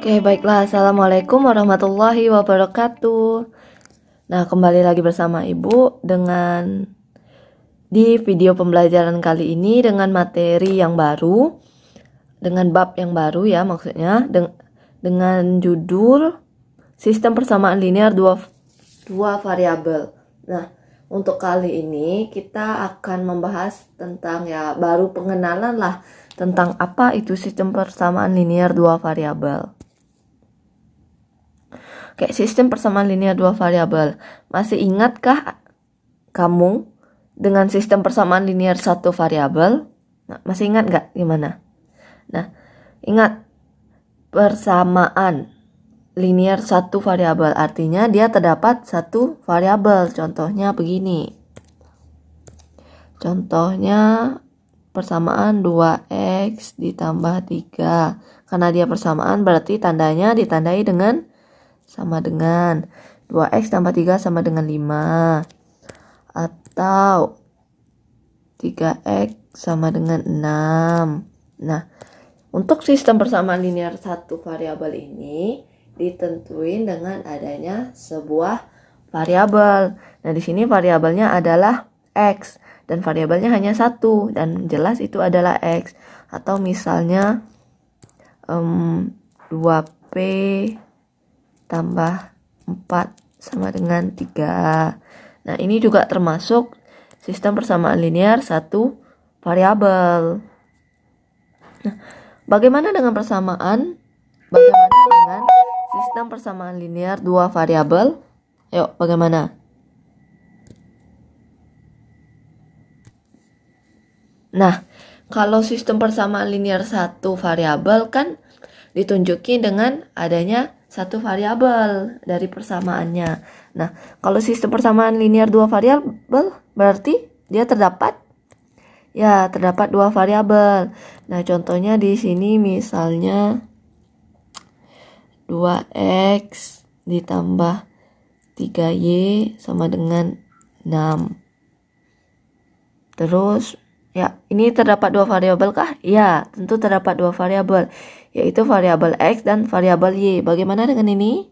Oke, baiklah. Assalamualaikum warahmatullahi wabarakatuh. Nah, kembali lagi bersama Ibu di video pembelajaran kali ini dengan materi yang baru, dengan bab yang baru ya maksudnya, dengan judul Sistem Persamaan Linear dua variabel. Nah, untuk kali ini kita akan membahas tentang baru pengenalan lah tentang apa itu sistem persamaan linear dua variabel. Kayak sistem persamaan linear dua variabel. Masih ingatkah kamu dengan sistem persamaan linear satu variabel? Nah, masih ingat nggak gimana? Nah, ingat persamaan linear satu variabel artinya dia terdapat satu variabel. Contohnya begini. Contohnya persamaan 2x ditambah 3. Karena dia persamaan berarti tandanya ditandai dengan sama dengan 2x tambah 3 sama dengan 5 atau 3x sama dengan 6. Nah, untuk sistem persamaan linear satu variabel ini ditentuin dengan adanya sebuah variabel. Nah, di sini variabelnya adalah x dan variabelnya hanya satu dan jelas itu adalah x. Atau misalnya 2p tambah 4 sama dengan 3. Nah, ini juga termasuk sistem persamaan linear satu variabel. Nah, bagaimana dengan sistem persamaan linear dua variabel? Yuk, bagaimana? Nah, kalau sistem persamaan linear satu variabel kan ditunjukin dengan adanya satu variabel dari persamaannya. Nah, kalau sistem persamaan linear dua variabel berarti dia terdapat dua variabel. Nah, contohnya di sini misalnya 2x ditambah 3y sama dengan 6. Terus ini terdapat dua variabel kah? Ya, tentu terdapat dua variabel, yaitu variabel x dan variabel y. Bagaimana dengan ini?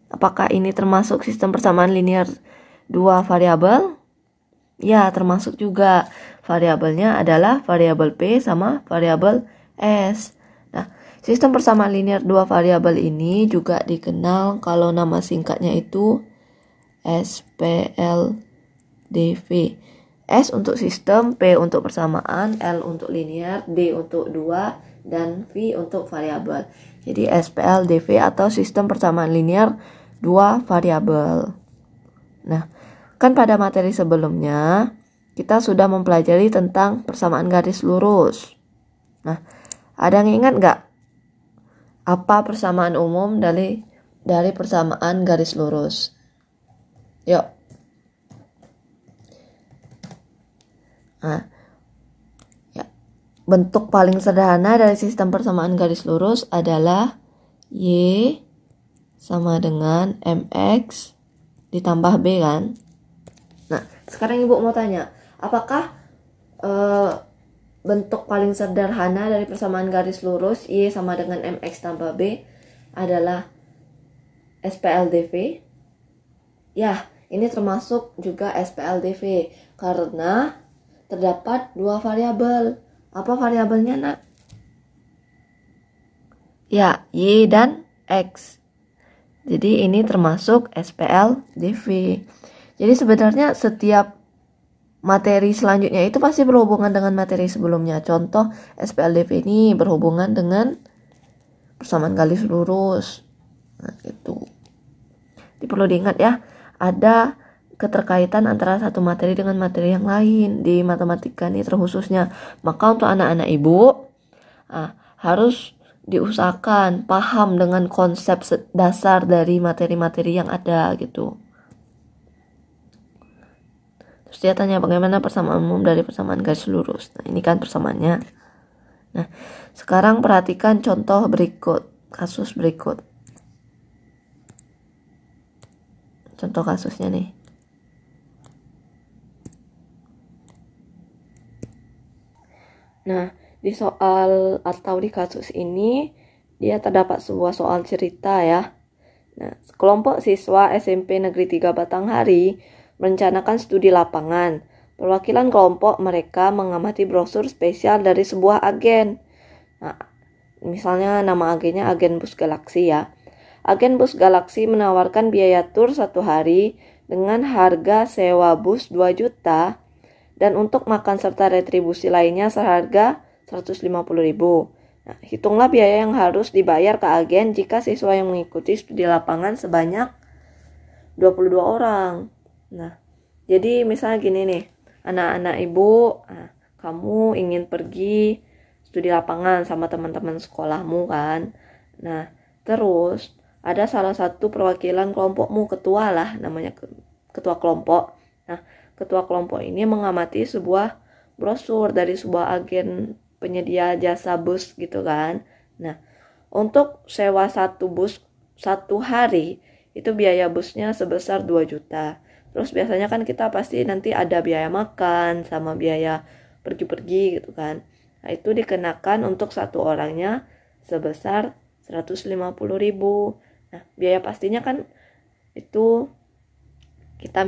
Apakah ini termasuk sistem persamaan linear dua variabel? Ya, termasuk juga. Variabelnya adalah variabel p sama variabel s. Nah, sistem persamaan linear dua variabel ini juga dikenal kalau nama singkatnya itu SPLDV. S untuk sistem, P untuk persamaan, L untuk linear, D untuk dua, dan V untuk variabel. Jadi SPLDV atau sistem persamaan linear dua variabel. Nah, kan pada materi sebelumnya kita sudah mempelajari tentang persamaan garis lurus. Nah, ada yang ingat nggak apa persamaan umum dari persamaan garis lurus? Yuk. Nah, bentuk paling sederhana dari sistem persamaan garis lurus adalah Y sama dengan MX ditambah B kan? Nah, sekarang Ibu mau tanya, apakah bentuk paling sederhana dari persamaan garis lurus Y sama dengan MX tambah B adalah SPLDV? Ya, ini termasuk juga SPLDV karena terdapat dua variabel. Apa variabelnya, Nak? Ya, Y dan X. Jadi ini termasuk SPLDV. Jadi sebenarnya setiap materi selanjutnya itu pasti berhubungan dengan materi sebelumnya. Contoh SPLDV ini berhubungan dengan persamaan garis lurus. Nah, itu. Jadi perlu diingat ya, ada keterkaitan antara satu materi dengan materi yang lain di matematika ini terkhususnya. Maka untuk anak-anak Ibu harus diusahakan paham dengan konsep dasar dari materi-materi yang ada gitu. Terus dia tanya bagaimana persamaan umum dari persamaan garis lurus. Nah, ini kan persamaannya. Nah, sekarang perhatikan contoh berikut, kasus berikut. Contoh kasusnya nih. Nah, di soal atau di kasus ini dia terdapat sebuah soal cerita ya. Nah, kelompok siswa SMP Negeri 3 Batanghari merencanakan studi lapangan. Perwakilan kelompok mereka mengamati brosur spesial dari sebuah agen. Nah, misalnya nama agennya Agen Bus Galaksi ya. Agen Bus Galaksi menawarkan biaya tur 1 hari dengan harga sewa bus 2 juta dan untuk makan serta retribusi lainnya seharga 150.000. Nah, hitunglah biaya yang harus dibayar ke agen jika siswa yang mengikuti studi lapangan sebanyak 22 orang. Nah, jadi misalnya gini nih, anak-anak ibu, kamu ingin pergi studi lapangan sama teman-teman sekolahmu kan. Nah, terus ada salah satu perwakilan kelompokmu, ketua lah namanya, ketua kelompok. Nah, ketua kelompok ini mengamati sebuah brosur dari sebuah agen penyedia jasa bus gitu kan. Nah, untuk sewa satu bus 1 hari itu biaya busnya sebesar 2 juta. Terus biasanya kan kita pasti nanti ada biaya makan sama biaya pergi-pergi gitu kan. Nah, itu dikenakan untuk satu orangnya sebesar 150.000. Nah, biaya pastinya kan itu kita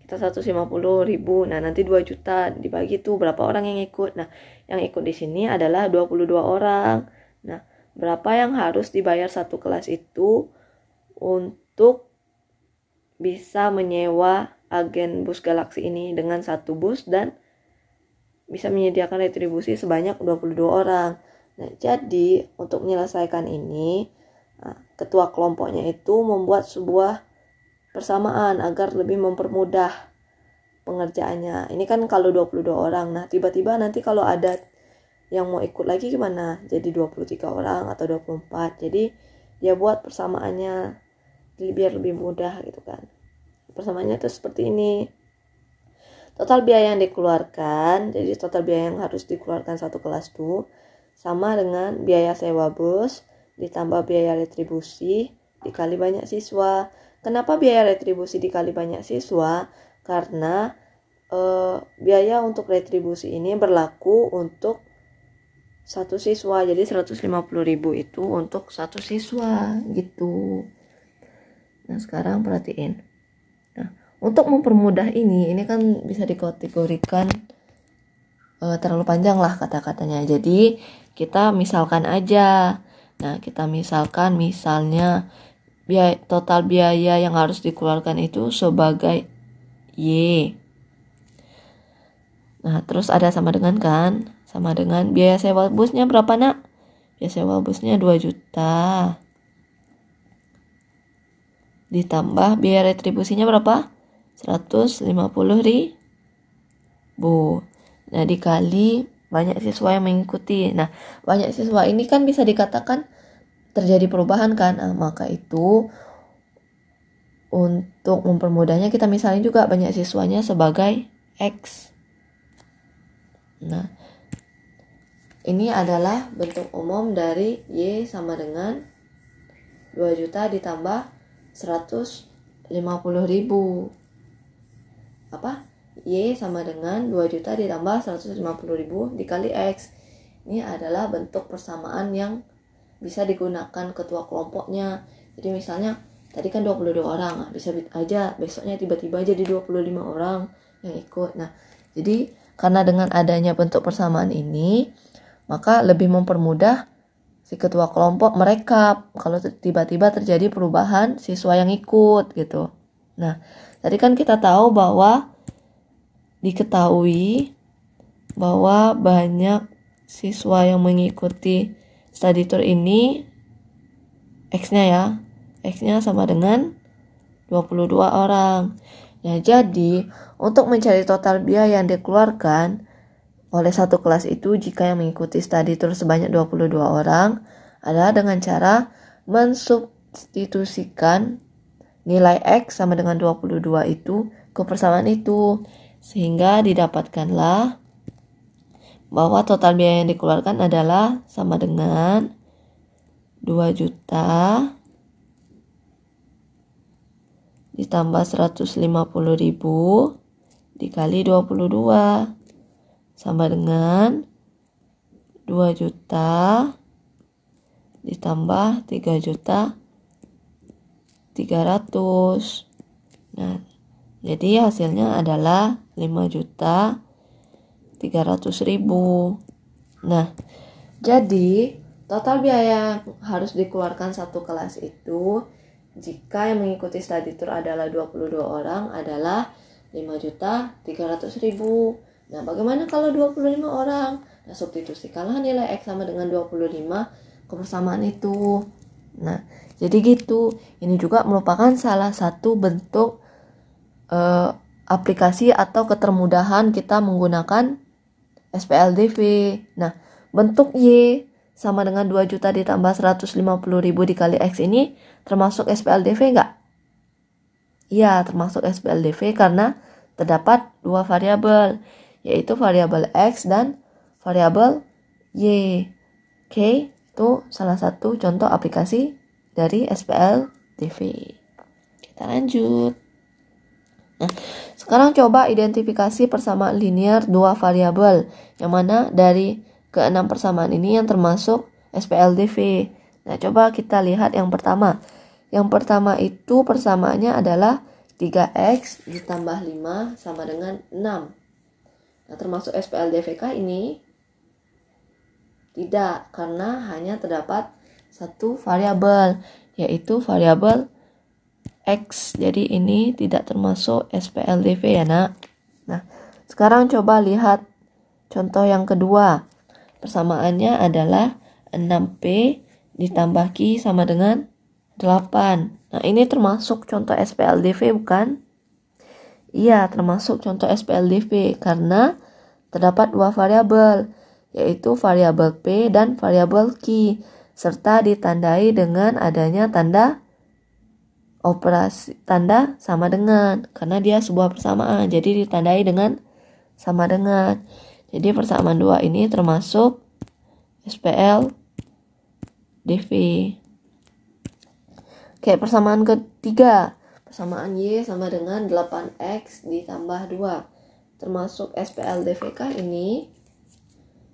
kita 150.000. Nah, nanti 2 juta dibagi tuh berapa orang yang ikut. Nah, yang ikut di sini adalah 22 orang. Nah, berapa yang harus dibayar satu kelas itu untuk bisa menyewa agen Bus Galaksi ini dengan satu bus dan bisa menyediakan retribusi sebanyak 22 orang. Nah, jadi untuk menyelesaikan ini, ketua kelompoknya itu membuat sebuah persamaan agar lebih mempermudah pengerjaannya. Ini kan kalau 22 orang. Nah, tiba-tiba nanti kalau ada yang mau ikut lagi gimana? Jadi 23 orang atau 24. Jadi dia buat persamaannya biar lebih mudah gitu kan. Persamaannya itu seperti ini. Total biaya yang dikeluarkan, jadi total biaya yang harus dikeluarkan satu kelas tuh sama dengan biaya sewa bus ditambah biaya retribusi dikali banyak siswa. Kenapa biaya retribusi dikali banyak siswa? Karena biaya untuk retribusi ini berlaku untuk satu siswa. Jadi 150.000 itu untuk satu siswa gitu. Nah, sekarang perhatiin. Nah, untuk mempermudah ini kan bisa dikategorikan terlalu panjang lah kata-katanya. Jadi kita misalkan aja. Nah, kita misalnya total biaya yang harus dikeluarkan itu sebagai Y. Nah, terus ada sama dengan kan? Sama dengan biaya sewa busnya berapa nak? Biaya sewa busnya 2 juta. Ditambah biaya retribusinya berapa? 150.000. Nah, dikali banyak siswa yang mengikuti. Nah, banyak siswa ini kan bisa dikatakan terjadi perubahan kan. Nah, maka itu untuk mempermudahnya kita misalnya juga banyak siswanya sebagai X. Nah, ini adalah bentuk umum dari Y sama dengan 2 juta ditambah 150.000. Y sama dengan 2 juta ditambah 150.000 dikali X. Ini adalah bentuk persamaan yang bisa digunakan ketua kelompoknya. Jadi misalnya tadi kan 22 orang, bisa aja besoknya tiba-tiba jadi 25 orang yang ikut. Nah, jadi karena dengan adanya bentuk persamaan ini, maka lebih mempermudah si ketua kelompok merekap kalau tiba-tiba terjadi perubahan siswa yang ikut gitu. Nah, tadi kan kita tahu bahwa diketahui bahwa banyak siswa yang mengikuti study tour ini X-nya ya. X-nya sama dengan 22 orang. Nah, jadi untuk mencari total biaya yang dikeluarkan oleh satu kelas itu jika yang mengikuti study tour sebanyak 22 orang adalah dengan cara mensubstitusikan nilai X sama dengan 22 itu ke persamaan itu. Sehingga didapatkanlah bahwa total biaya yang dikeluarkan adalah sama dengan 2 juta ditambah 150.000 dikali 22 sama dengan 2 juta ditambah 3.300.000. Nah, jadi hasilnya adalah 5.300.000. Nah, jadi total biaya yang harus dikeluarkan satu kelas itu jika yang mengikuti study tour adalah 22 orang adalah 5.300.000. Nah, bagaimana kalau 25 orang? Nah, substitusikanlah nilai X sama dengan 25 ke persamaan itu. Nah, jadi gitu. Ini juga merupakan salah satu bentuk aplikasi atau ketermudahan kita menggunakan SPLDV. Nah, bentuk Y sama dengan 2 juta ditambah 150.000 dikali X ini termasuk SPLDV enggak? Iya, termasuk SPLDV karena terdapat dua variabel, yaitu variabel X dan variabel Y. Oke, itu salah satu contoh aplikasi dari SPLDV. Kita lanjut. Nah, sekarang coba identifikasi persamaan linear dua variabel, yang mana dari ke-6 persamaan ini yang termasuk SPLDV. Nah, coba kita lihat yang pertama. Yang pertama itu persamaannya adalah 3X ditambah 5 sama dengan 6. Nah, termasuk SPLDV kah ini? Tidak, karena hanya terdapat satu variabel, yaitu variabel X. Jadi ini tidak termasuk SPLDV ya nak. Nah, sekarang coba lihat contoh yang kedua. Persamaannya adalah 6P ditambah Q sama dengan 8. Nah, ini termasuk contoh SPLDV bukan? Iya, termasuk contoh SPLDV karena terdapat dua variabel, yaitu variabel P dan variabel Q, serta ditandai dengan adanya tanda operasi tanda sama dengan, karena dia sebuah persamaan, jadi ditandai dengan sama dengan. Jadi persamaan dua ini termasuk SPLDV. Oke, persamaan ketiga, persamaan Y sama dengan 8X ditambah 2. Termasuk SPLDV kah ini?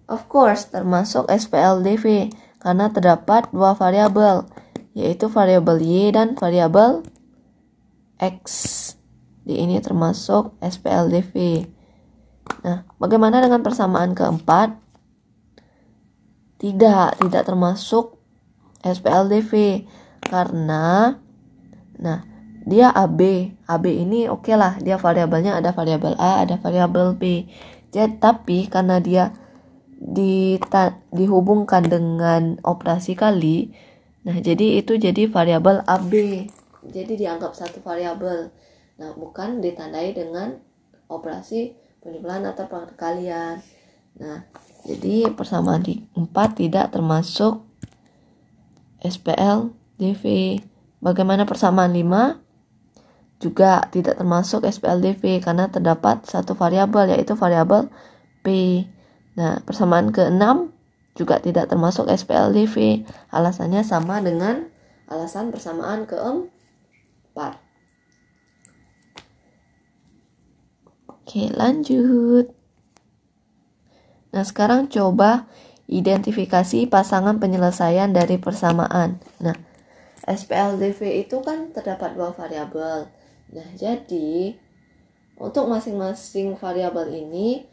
Of course, termasuk SPLDV karena terdapat dua variabel, yaitu variabel Y dan variabel X. Di ini termasuk SPLDV. Nah, bagaimana dengan persamaan keempat? Tidak termasuk SPLDV karena dia AB. AB ini oke lah, dia variabelnya ada variabel A, ada variabel B. Jadi tapi karena dia dihubungkan dengan operasi kali, nah jadi itu jadi variabel AB. Jadi dianggap satu variabel. Nah, bukan ditandai dengan operasi penjumlahan atau perkalian. Nah, jadi persamaan 4 tidak termasuk SPLDV. Bagaimana persamaan 5? Juga tidak termasuk SPLDV karena terdapat satu variabel, yaitu variabel P. Nah, persamaan ke-6 juga tidak termasuk SPLDV. Alasannya sama dengan alasan persamaan ke-4. Oke, lanjut. Nah, sekarang coba identifikasi pasangan penyelesaian dari persamaan. Nah, SPLDV itu kan terdapat dua variabel. Nah, jadi untuk masing-masing variabel ini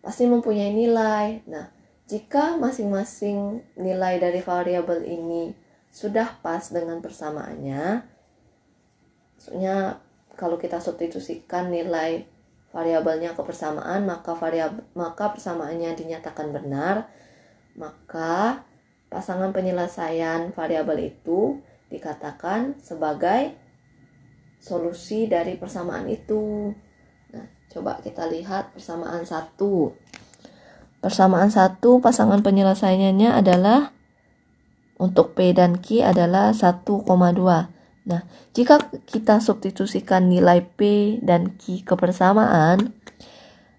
pasti mempunyai nilai. Nah, jika masing-masing nilai dari variabel ini sudah pas dengan persamaannya, maksudnya kalau kita substitusikan nilai variabelnya ke persamaan, maka persamaannya dinyatakan benar, maka pasangan penyelesaian variabel itu dikatakan sebagai solusi dari persamaan itu. Nah, coba kita lihat persamaan 1. Persamaan 1 pasangan penyelesaiannya adalah untuk P dan Q adalah 1,2. Nah, jika kita substitusikan nilai P dan Q ke persamaan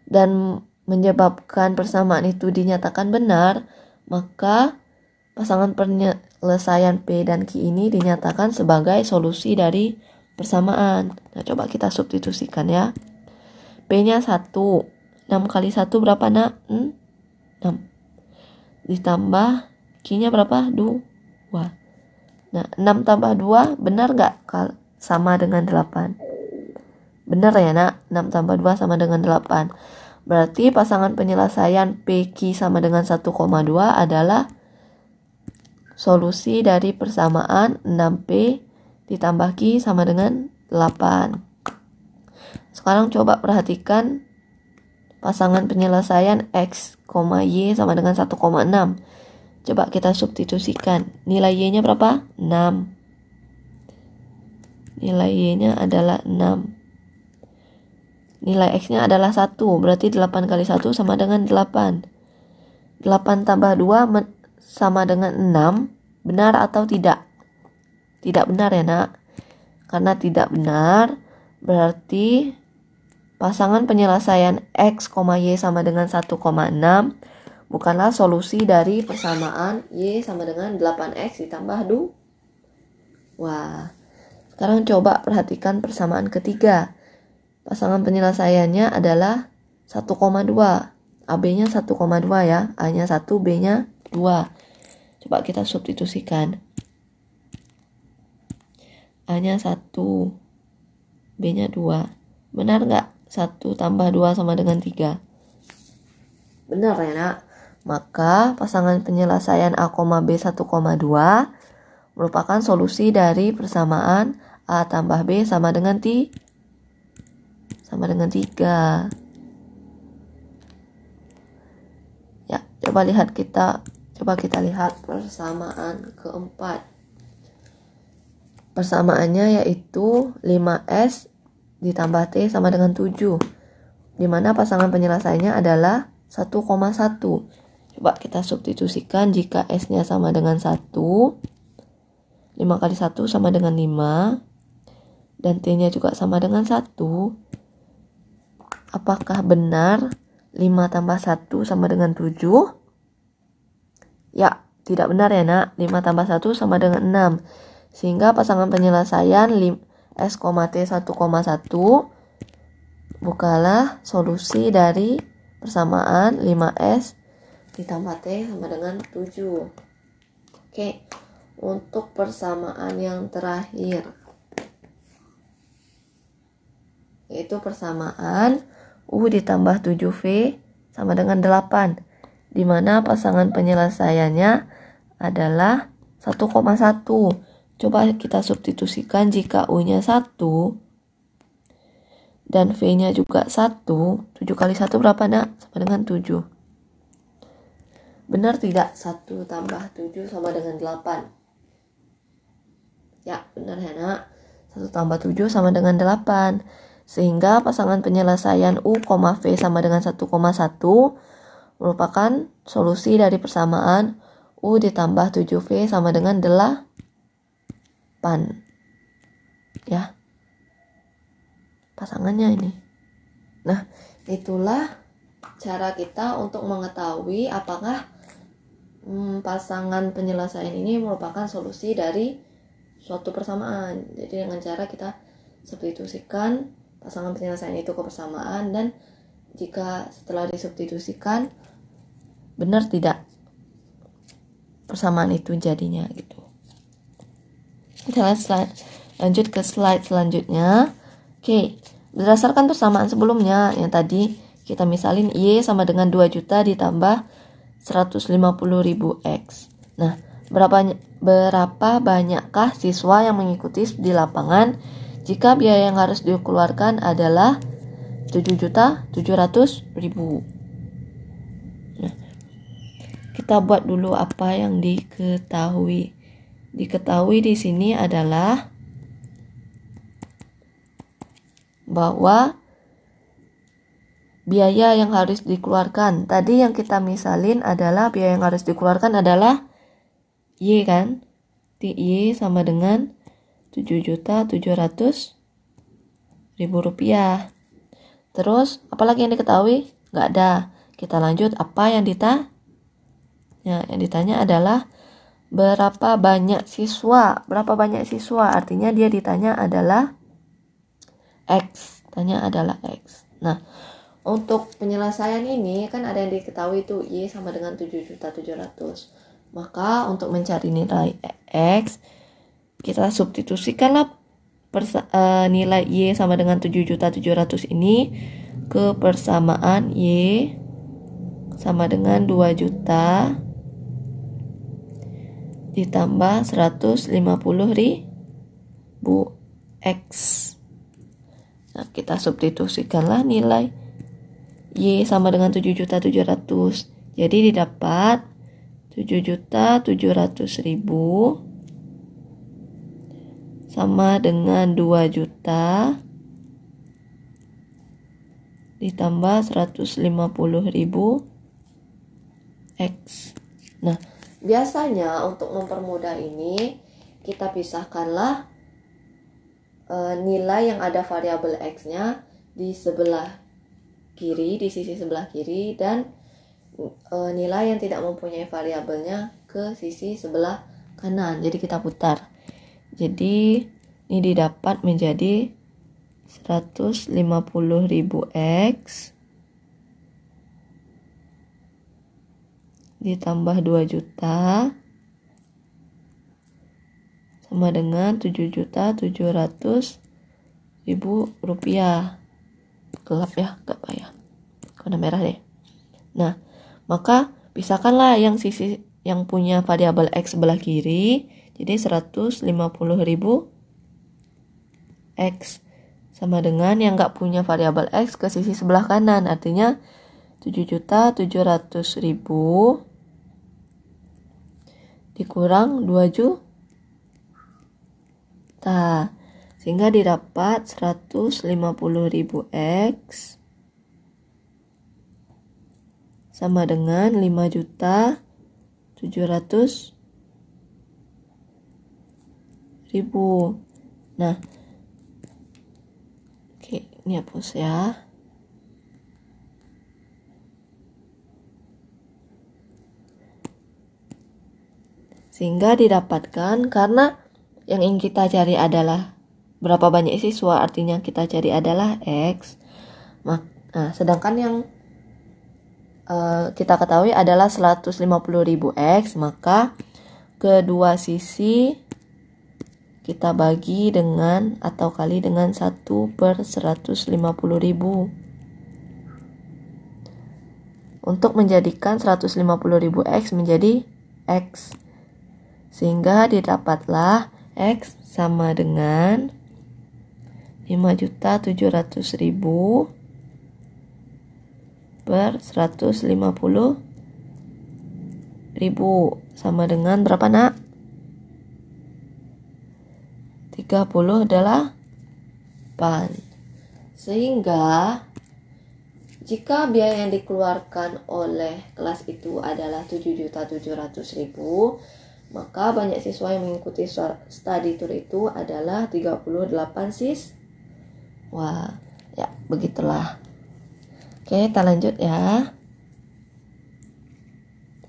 dan menyebabkan persamaan itu dinyatakan benar, maka pasangan penyelesaian P dan Q ini dinyatakan sebagai solusi dari persamaan. Nah, coba kita substitusikan ya. P-nya 1. 6 kali 1 berapa nak? 6. ditambah Q-nya berapa? 2. Nah, 6 tambah 2 benar nggak sama dengan 8? Benar ya nak, 6 tambah 2 sama dengan 8. Berarti pasangan penyelesaian PQ sama dengan 1,2 adalah solusi dari persamaan 6P ditambah Q sama dengan 8. Sekarang coba perhatikan pasangan penyelesaian X, Y sama dengan 1,6. Coba kita substitusikan. Nilai Y-nya berapa? 6. Nilai Y-nya adalah 6. Nilai X-nya adalah 1. Berarti 8 kali 1 sama dengan 8. 8 tambah 2 sama dengan 6. Benar atau tidak? Tidak benar ya nak. Karena tidak benar, berarti pasangan penyelesaian X, Y sama dengan 1,6 bukanlah solusi dari persamaan Y sama dengan 8X ditambah 2. Wah, sekarang coba perhatikan persamaan ketiga. Pasangan penyelesaiannya adalah 1,2. AB-nya 1,2 ya. A-nya 1, B-nya 2. Coba kita substitusikan. A-nya 1, B-nya 2. Benar nggak? 1 tambah 2 sama dengan 3. Benar ya nak? Maka pasangan penyelesaian A, B 1,2 merupakan solusi dari persamaan A tambah B sama dengan 3. Ya, coba kita lihat persamaan keempat. Persamaannya yaitu 5S ditambah T sama dengan 7. Di mana pasangan penyelesaiannya adalah 1,1. Coba kita substitusikan jika S-nya sama dengan 1. 5 kali 1 sama dengan 5. Dan T-nya juga sama dengan 1. Apakah benar 5 tambah 1 sama dengan 7? Ya, tidak benar ya nak. 5 tambah 1 sama dengan 6. Sehingga pasangan penyelesaian S, T 1,1 bukanlah solusi dari persamaan 5S ditambah T sama dengan 7. Oke, untuk persamaan yang terakhir, yaitu persamaan U ditambah 7V sama dengan 8, di mana pasangan penyelesaiannya adalah 1,1. Coba kita substitusikan jika U-nya 1 dan V-nya juga 1. 7 kali 1 berapa nak? Sama dengan 7. Benar tidak? 1 tambah 7 sama dengan 8. Ya, benar ya nak. 1 tambah 7 sama dengan 8. Sehingga pasangan penyelesaian U, V sama dengan 1,1 merupakan solusi dari persamaan U ditambah 7V sama dengan 8. Ya. Pasangannya ini. Nah, itulah cara kita untuk mengetahui apakah pasangan penyelesaian ini merupakan solusi dari suatu persamaan. Jadi dengan cara kita substitusikan pasangan penyelesaian itu ke persamaan, dan jika setelah disubstitusikan benar tidak persamaan itu jadinya gitu. Kita lanjut ke slide selanjutnya. Oke, berdasarkan persamaan sebelumnya yang tadi kita misalin Y sama dengan 2 juta ditambah 150.000 X. Nah, berapa banyakkah siswa yang mengikuti di lapangan jika biaya yang harus dikeluarkan adalah 7.700.000? Nah, kita buat dulu apa yang diketahui. Diketahui di sini adalah bahwa biaya yang harus dikeluarkan, tadi yang kita misalin adalah biaya yang harus dikeluarkan adalah Y kan, Y sama dengan 7.700.000 rupiah. Terus apalagi yang diketahui? Nggak ada. Kita lanjut, apa yang ditanya? Yang ditanya adalah berapa banyak siswa. Berapa banyak siswa, artinya dia ditanya adalah X. Tanya adalah X. Nah, untuk penyelesaian ini kan ada yang diketahui itu Y sama dengan 7.700.000. Maka untuk mencari nilai X, kita substitusikanlah nilai Y sama dengan 7.700.000 ini ke persamaan Y sama dengan 2 juta ditambah 150.000 X. Nah, kita substitusikanlah nilai Y sama dengan 7.700.000. Jadi didapat 7.700.000 sama dengan 2 juta ditambah 150.000 X. Nah, biasanya untuk mempermudah ini kita pisahkanlah nilai yang ada variabel X-nya di sebelah kiri, di sisi sebelah kiri, dan nilai yang tidak mempunyai variabelnya ke sisi sebelah kanan. Jadi kita putar. Jadi ini didapat menjadi 150.000 X ditambah 2 juta sama dengan 7.700.000 rupiah. Gelap ya, gak payah. Warna merah deh. Nah, maka pisahkanlah yang sisi yang punya variabel X sebelah kiri. Jadi 150.000 X sama dengan yang gak punya variabel X ke sisi sebelah kanan. Artinya 7.700.000 dikurang 2 juta. Sehingga didapat 150.000 X sama dengan 5.700.000. Nah, oke, ini hapus ya. Sehingga didapatkan, karena yang ingin kita cari adalah berapa banyak siswa, artinya kita cari adalah X. Nah, sedangkan yang kita ketahui adalah 150.000 X, maka kedua sisi kita bagi dengan atau kali dengan 1/150.000 untuk menjadikan 150.000 X menjadi X. Sehingga didapatlah X sama dengan 5.700.000 per 150.000 sama dengan berapa, nak? 38. Sehingga jika biaya yang dikeluarkan oleh kelas itu adalah 7.700.000, maka banyak siswa yang mengikuti study tour itu adalah 38 siswa. Ya, begitulah. Oke, kita lanjut ya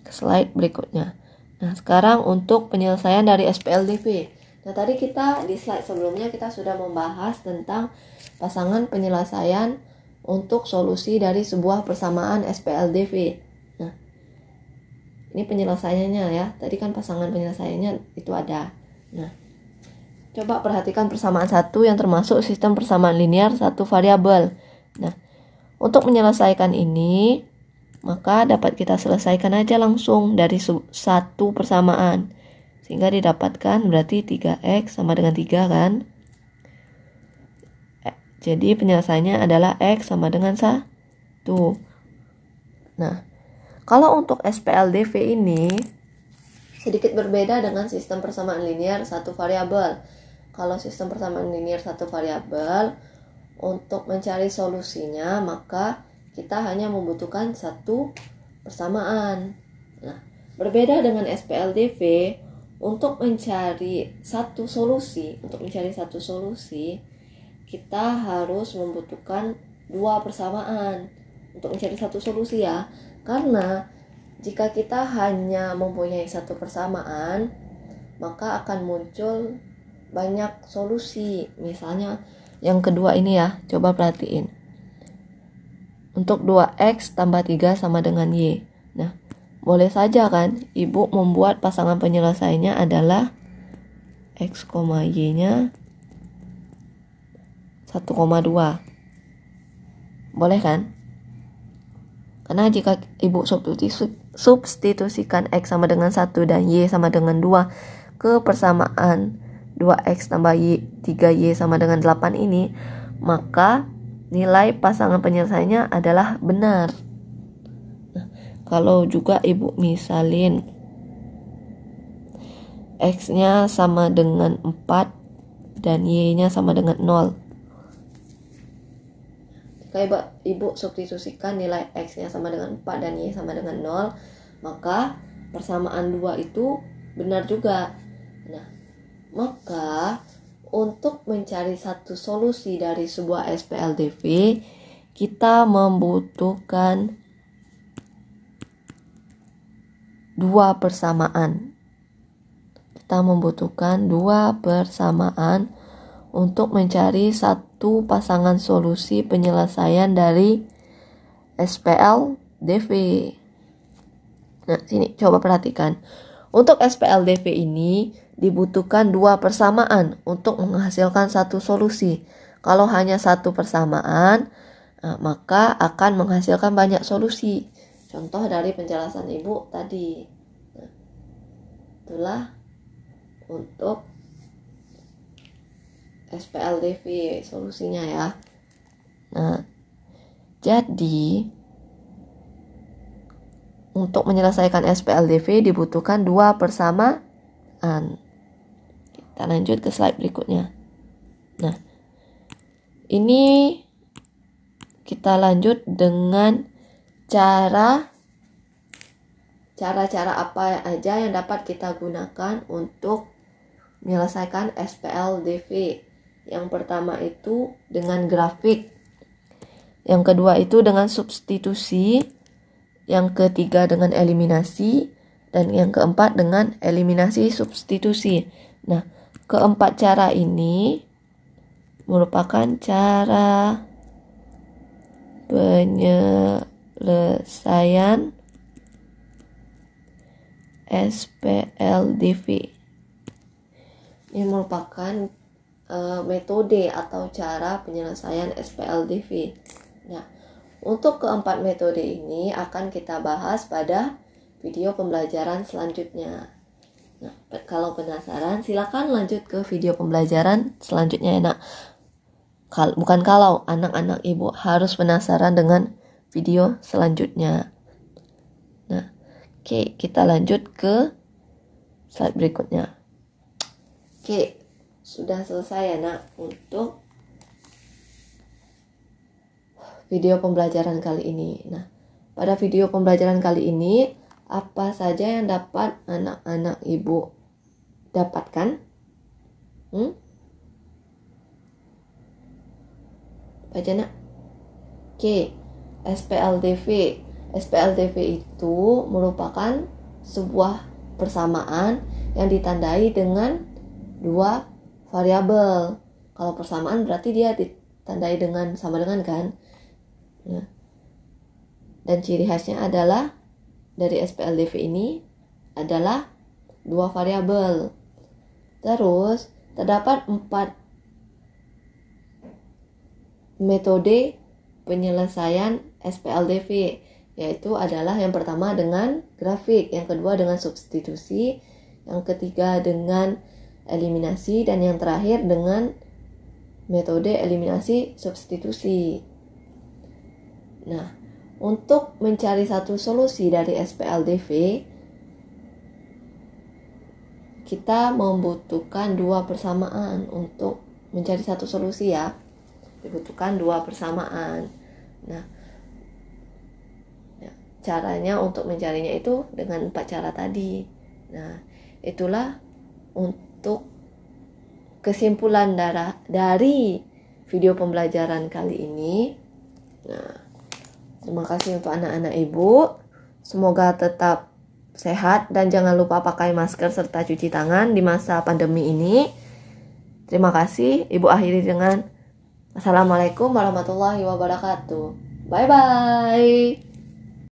ke slide berikutnya. Nah, sekarang untuk penyelesaian dari SPLDV. Nah, tadi kita di slide sebelumnya kita sudah membahas tentang pasangan penyelesaian untuk solusi dari sebuah persamaan SPLDV. Nah, ini penyelesaiannya ya. Tadi kan pasangan penyelesaiannya itu ada. Nah, coba perhatikan persamaan satu yang termasuk sistem persamaan linear satu variabel. Nah, untuk menyelesaikan ini, maka dapat kita selesaikan aja langsung dari satu persamaan. Sehingga didapatkan berarti 3X sama dengan 3 kan. Jadi penyelesaiannya adalah X sama dengan 1. Nah, kalau untuk SPLDV ini sedikit berbeda dengan sistem persamaan linear satu variabel. Kalau sistem persamaan linear satu variabel, untuk mencari solusinya maka kita hanya membutuhkan satu persamaan. Nah, berbeda dengan SPLDV, untuk mencari satu solusi, kita harus membutuhkan dua persamaan untuk mencari satu solusi ya. Karena jika kita hanya mempunyai satu persamaan, maka akan muncul banyak solusi. Misalnya yang kedua ini ya, coba perhatiin. untuk 2X tambah 3 sama dengan Y. Nah, boleh saja kan Ibu membuat pasangan penyelesaiannya adalah X, Y-nya 1,2. Boleh kan? Karena jika Ibu substitusikan X sama dengan 1 dan Y sama dengan 2 ke persamaan 2X tambah 3Y sama dengan 8 ini, maka nilai pasangan penyelesaiannya adalah benar. Nah, kalau juga Ibu misalin X-nya sama dengan 4 dan Y-nya sama dengan 0. Jika Ibu substitusikan nilai X-nya sama dengan 4 dan Y sama dengan 0, maka persamaan 2 itu benar juga. Nah, maka untuk mencari satu solusi dari sebuah SPLDV, kita membutuhkan dua persamaan. Kita membutuhkan dua persamaan untuk mencari satu pasangan solusi penyelesaian dari SPLDV. Nah, sini coba perhatikan. Untuk SPLDV ini dibutuhkan dua persamaan untuk menghasilkan satu solusi. Kalau hanya satu persamaan, maka akan menghasilkan banyak solusi. Contoh dari penjelasan Ibu tadi. Nah, itulah untuk SPLDV solusinya ya. Nah, jadi untuk menyelesaikan SPLDV dibutuhkan dua persamaan. Kita lanjut ke slide berikutnya. Nah, ini kita lanjut dengan cara-cara apa aja yang dapat kita gunakan untuk menyelesaikan SPLDV. Yang pertama itu dengan grafik, yang kedua itu dengan substitusi, yang ketiga dengan eliminasi, dan yang keempat dengan eliminasi substitusi. Nah, keempat cara ini merupakan cara penyelesaian SPLDV. Ini merupakan metode atau cara penyelesaian SPLDV. Nah, untuk keempat metode ini akan kita bahas pada video pembelajaran selanjutnya. Nah, kalau penasaran silakan lanjut ke video pembelajaran selanjutnya ya nak. Bukan kalau, anak-anak Ibu harus penasaran dengan video selanjutnya. Nah, oke, kita lanjut ke slide berikutnya. Oke, sudah selesai ya nak untuk video pembelajaran kali ini. Nah, pada video pembelajaran kali ini apa saja yang dapat anak-anak Ibu dapatkan? Baca nak. Oke, SPLDV. SPLDV itu merupakan sebuah persamaan yang ditandai dengan dua variabel. Kalau persamaan berarti dia ditandai dengan sama dengan kan. Nah, dan ciri khasnya adalah dari SPLDV ini adalah dua variabel. Terus terdapat 4 metode penyelesaian SPLDV, yaitu adalah yang pertama dengan grafik, yang kedua dengan substitusi, yang ketiga dengan eliminasi, dan yang terakhir dengan metode eliminasi substitusi. Nah, untuk mencari satu solusi dari SPLDV, kita membutuhkan dua persamaan untuk mencari satu solusi ya. Dibutuhkan dua persamaan. Nah, caranya untuk mencarinya itu dengan 4 cara tadi. Nah, itulah untuk kesimpulan dari video pembelajaran kali ini. Nah, terima kasih untuk anak-anak Ibu. Semoga tetap sehat dan jangan lupa pakai masker serta cuci tangan di masa pandemi ini. Terima kasih. Ibu akhiri dengan Assalamualaikum warahmatullahi wabarakatuh. Bye bye.